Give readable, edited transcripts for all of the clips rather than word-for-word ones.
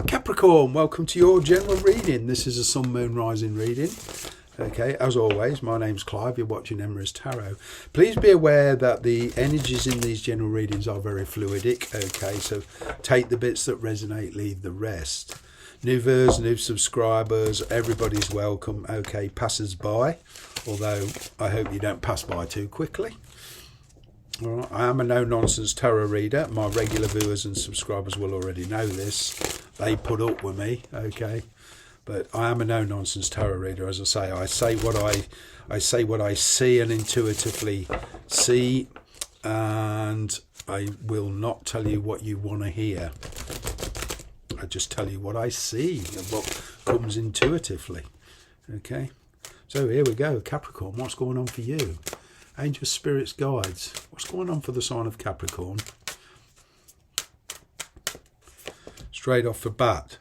Capricorn, welcome to your general reading. This is a sun, moon, rising reading. Okay, as always, my name's Clive. You're watching Emma's Tarot. Please be aware that the energies in these general readings are very fluidic. Okay, so take the bits that resonate, leave the rest. New viewers, new subscribers, everybody's welcome. Okay, passers by, although I hope you don't pass by too quickly. All right, I am a no-nonsense tarot reader. My regular viewers and subscribers will already know this. They put up with me, okay? But I am a no-nonsense tarot reader. As I say what I see and intuitively see, and I will not tell you what you want to hear. I just tell you what I see and what comes intuitively. Okay, so here we go. Capricorn, what's going on for you? Angels, spirits, guides. What's going on for the sign of Capricorn? Straight off the bat,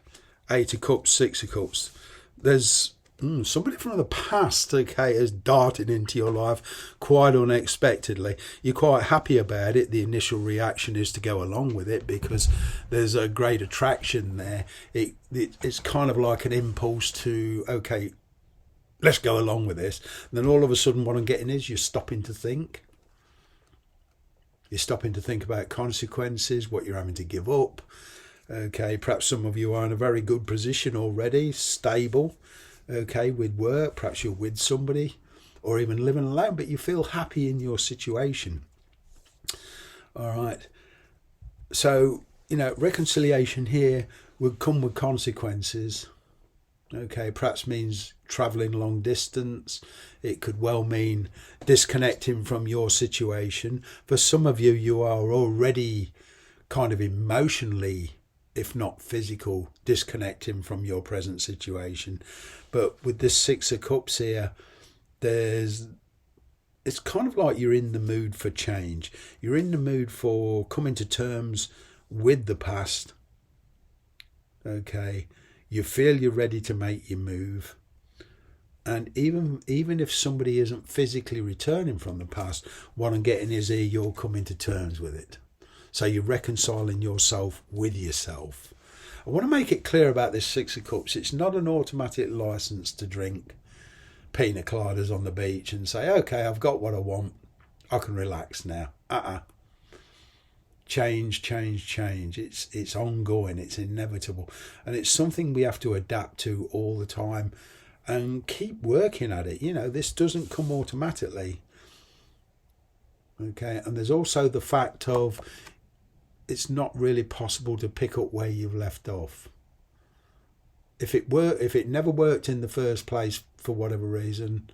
8 of Cups, 6 of Cups. There's somebody from the past, okay, has darted into your life quite unexpectedly. You're quite happy about it. The initial reaction is to go along with it because there's a great attraction there. It's kind of like an impulse to, okay, let's go along with this. And then all of a sudden what I'm getting is you're stopping to think. You're stopping to think about consequences, what you're having to give up. Okay, perhaps some of you are in a very good position already, stable, okay, with work. Perhaps you're with somebody or even living alone, but you feel happy in your situation. All right. So, reconciliation here would come with consequences. Okay, perhaps means travelling long distance. It could well mean disconnecting from your situation. For some of you, you are already kind of emotionally, if not physical, disconnecting from your present situation. But with this 6 of Cups here, it's kind of like you're in the mood for change. You're in the mood for coming to terms with the past. Okay, you feel you're ready to make your move. And even if somebody isn't physically returning from the past, what I'm getting is here you're coming to terms with it. So you're reconciling yourself with yourself. I want to make it clear about this 6 of Cups. It's not an automatic license to drink pina coladas on the beach and say, okay, I've got what I want. I can relax now. Change. It's ongoing. It's inevitable. And it's something we have to adapt to all the time and keep working at it. This doesn't come automatically. Okay. And there's also the fact of it's not really possible to pick up where you've left off. If it never worked in the first place for whatever reason,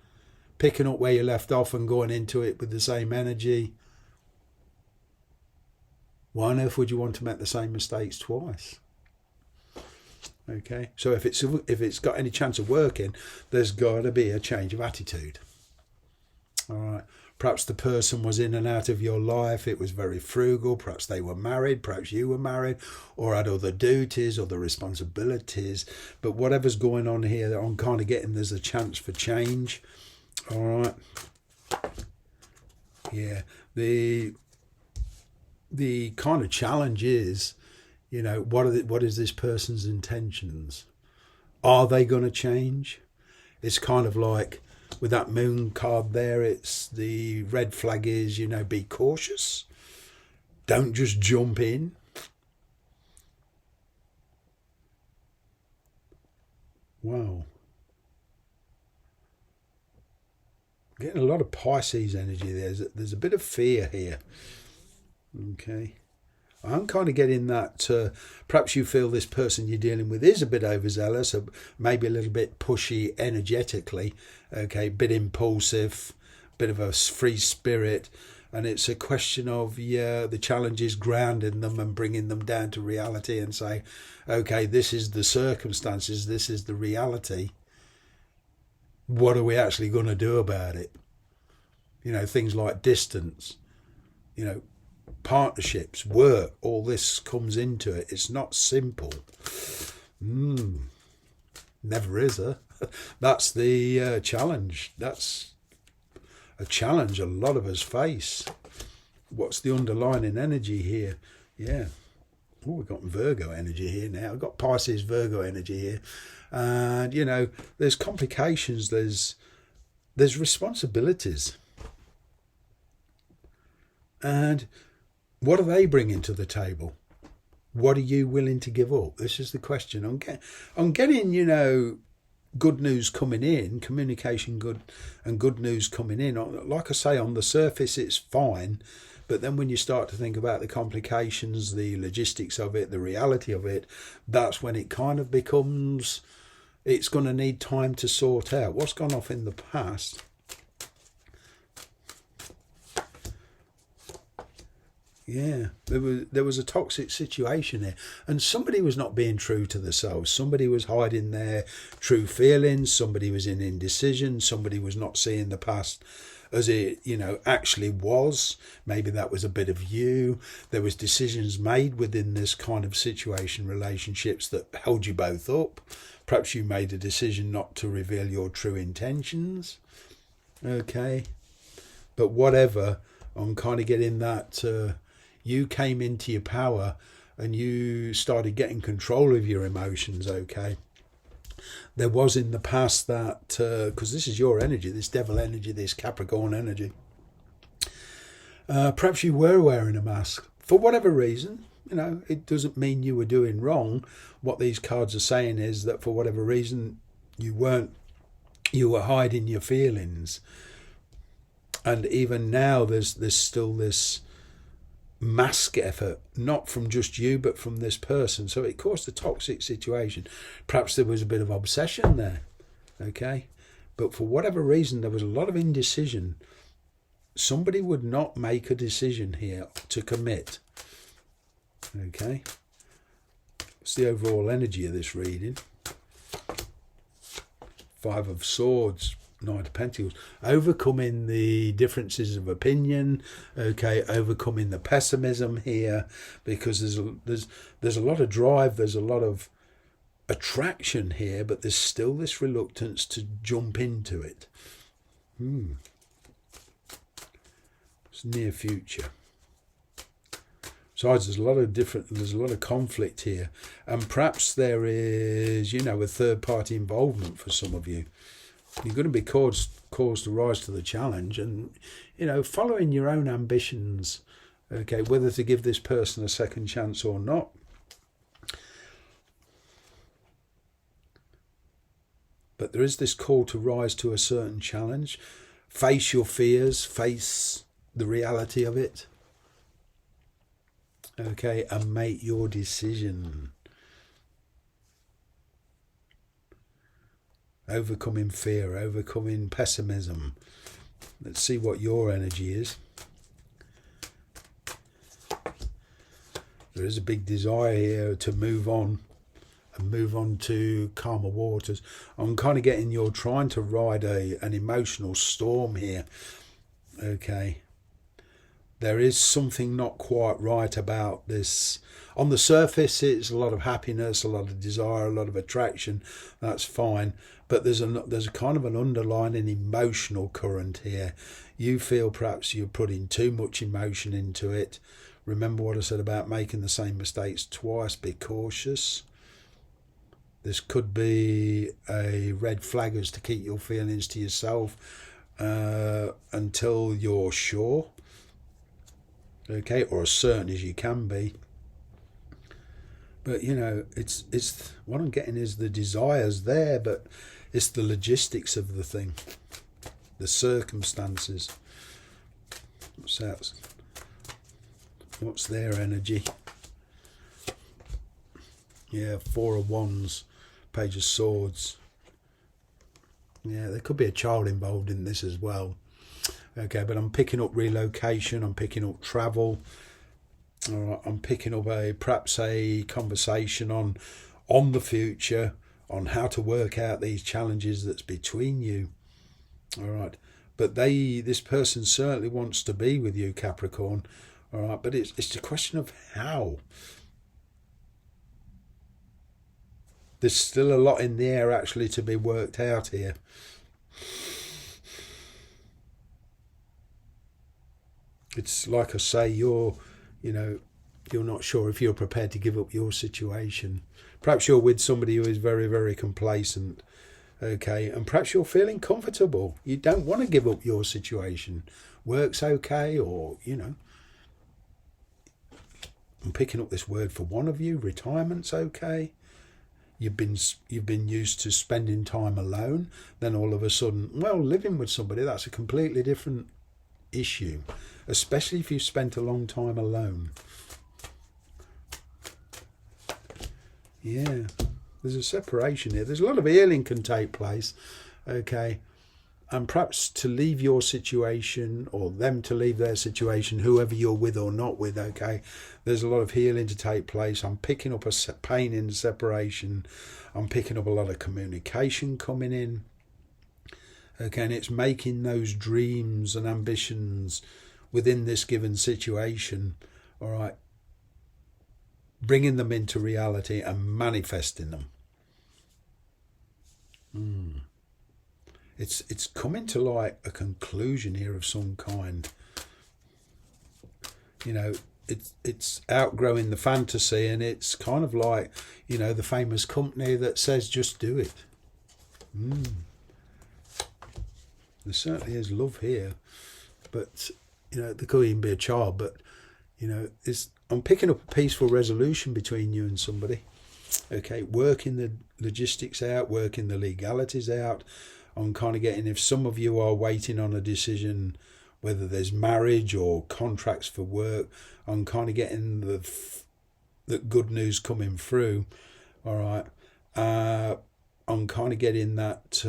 picking up where you left off and going into it with the same energy, why on earth would you want to make the same mistakes twice? Okay, so if it's got any chance of working, there's got to be a change of attitude. All right. Perhaps the person was in and out of your life. It was very frugal. Perhaps they were married. Perhaps you were married or had other duties, other responsibilities. But whatever's going on here, I'm kind of getting there's a chance for change. All right. Yeah. The kind of challenge is, what is this person's intentions? Are they going to change? It's kind of like, with that moon card there, it's the red flag is, be cautious. Don't just jump in. Wow. Getting a lot of Pisces energy there. There's a bit of fear here. Okay. I'm kind of getting that perhaps you feel this person you're dealing with is a bit overzealous, or maybe a little bit pushy energetically, okay, bit impulsive, bit of a free spirit, and it's a question of, the challenge is grounding them and bringing them down to reality and say, okay, this is the circumstances, this is the reality. What are we actually going to do about it? Things like distance, partnerships, work, all this comes into it. It's not simple. Never is, huh? That's the challenge. That's a challenge a lot of us face. What's the underlying energy here? Yeah. Oh, we've got Virgo energy here now. I've got Pisces, Virgo energy here. And, you know, there's complications, there's responsibilities. And what are they bringing to the table? What are you willing to give up? This is the question. I'm getting, you know, good news coming in, communication good and good news coming in. Like I say, on the surface, it's fine. But then when you start to think about the complications, the logistics of it, the reality of it, that's when it kind of becomes, it's going to need time to sort out. What's gone off in the past? Yeah, there was a toxic situation here, and somebody was not being true to themselves. Somebody was hiding their true feelings. Somebody was in indecision. Somebody was not seeing the past as it, you know, actually was. Maybe that was a bit of you. There was decisions made within this kind of situation, relationships, that held you both up. Perhaps you made a decision not to reveal your true intentions. Okay, but whatever, I'm kind of getting that you came into your power and you started getting control of your emotions. Okay, there was in the past that, because this is your energy, this devil energy, this Capricorn energy, perhaps you were wearing a mask for whatever reason. You know, it doesn't mean you were doing wrong. What these cards are saying is that for whatever reason you were hiding your feelings. And even now there's still this mask effort, not from just you but from this person. So it caused a toxic situation. Perhaps there was a bit of obsession there. Okay, but for whatever reason there was a lot of indecision. Somebody would not make a decision here to commit. Okay, what's the overall energy of this reading? Five of Swords, Knight of Pentacles, overcoming the differences of opinion. Okay, overcoming the pessimism here, because there's a lot of drive, there's a lot of attraction here, but there's still this reluctance to jump into it. It's near future. Besides, there's a lot of conflict here, and perhaps there is, you know, a third party involvement for some of you. You're going to be caused to rise to the challenge, and, you know, following your own ambitions. Okay, whether to give this person a second chance or not. But there is this call to rise to a certain challenge. Face your fears, face the reality of it. Okay, and make your decision. Overcoming fear, overcoming pessimism. Let's see what your energy is. There is a big desire here to move on and move on to calmer waters. I'm kind of getting you're trying to ride an emotional storm here. Okay. There is something not quite right about this. On the surface, it's a lot of happiness, a lot of desire, a lot of attraction. That's fine. But there's a kind of an underlying emotional current here. You feel perhaps you're putting too much emotion into it. Remember what I said about making the same mistakes twice. Be cautious. This could be a red flag as to keep your feelings to yourself until you're sure. Okay, or as certain as you can be. But, you know, it's what I'm getting is the desires there, but it's the logistics of the thing, the circumstances. What's that? What's their energy? Yeah, Four of Wands, Page of Swords. Yeah, there could be a child involved in this as well. Okay, but I'm picking up relocation, I'm picking up travel, I'm picking up perhaps a conversation on the future, on how to work out these challenges that's between you. All right, but this person certainly wants to be with you, Capricorn. All right, but it's a question of how. There's still a lot in the air actually to be worked out here. It's like I say, you're you're not sure if you're prepared to give up your situation. Perhaps you're with somebody who is very, very complacent, okay, and perhaps you're feeling comfortable. You don't want to give up your situation. Work's okay, or, you know, I'm picking up this word for one of you, retirement's okay. You've been used to spending time alone, then all of a sudden, well, living with somebody, that's a completely different issue, especially if you've spent a long time alone. Yeah, there's a separation here. There's a lot of healing can take place, okay, and perhaps to leave your situation, or them to leave their situation, whoever you're with or not with, okay, there's a lot of healing to take place. I'm picking up a pain in separation. I'm picking up a lot of communication coming in, okay, and it's making those dreams and ambitions within this given situation, all right, bringing them into reality and manifesting them. It's coming to like a conclusion here of some kind. You know, it's outgrowing the fantasy, and it's kind of like, you know, the famous company that says just do it. There certainly is love here, but, you know, there could even be a child, but, you know, I'm picking up a peaceful resolution between you and somebody. Okay, working the logistics out, working the legalities out. I'm kind of getting, if some of you are waiting on a decision, whether there's marriage or contracts for work, I'm kind of getting the good news coming through. All right, I'm kind of getting that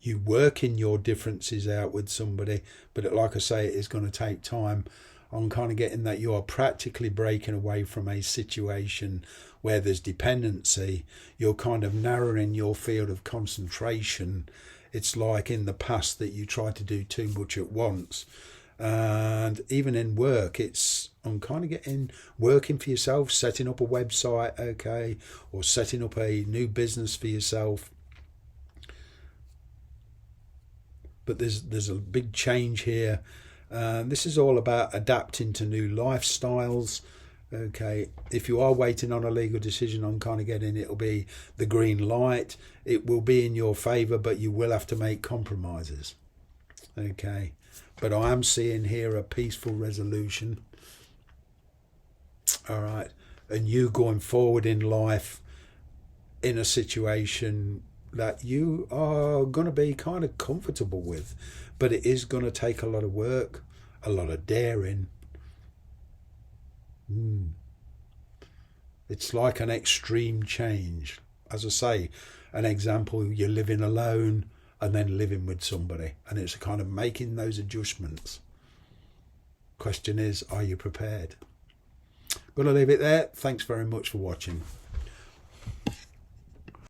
you working your differences out with somebody, but like I say, it is going to take time. I'm kind of getting that you are practically breaking away from a situation where there's dependency. You're kind of narrowing your field of concentration. It's like in the past that you tried to do too much at once. And even in work, I'm kind of getting working for yourself, setting up a website, okay, or setting up a new business for yourself. But there's a big change here. This is all about adapting to new lifestyles. Okay, if you are waiting on a legal decision, I'm kind of getting it'll be the green light. It will be in your favour, but you will have to make compromises. Okay, but I am seeing here a peaceful resolution. All right, and you going forward in life in a situation that you are going to be kind of comfortable with, but it is going to take a lot of work, a lot of daring. It's like an extreme change. As I say, an example, you're living alone and then living with somebody, and it's kind of making those adjustments. Question is, are you prepared? Gonna leave it there. Thanks very much for watching.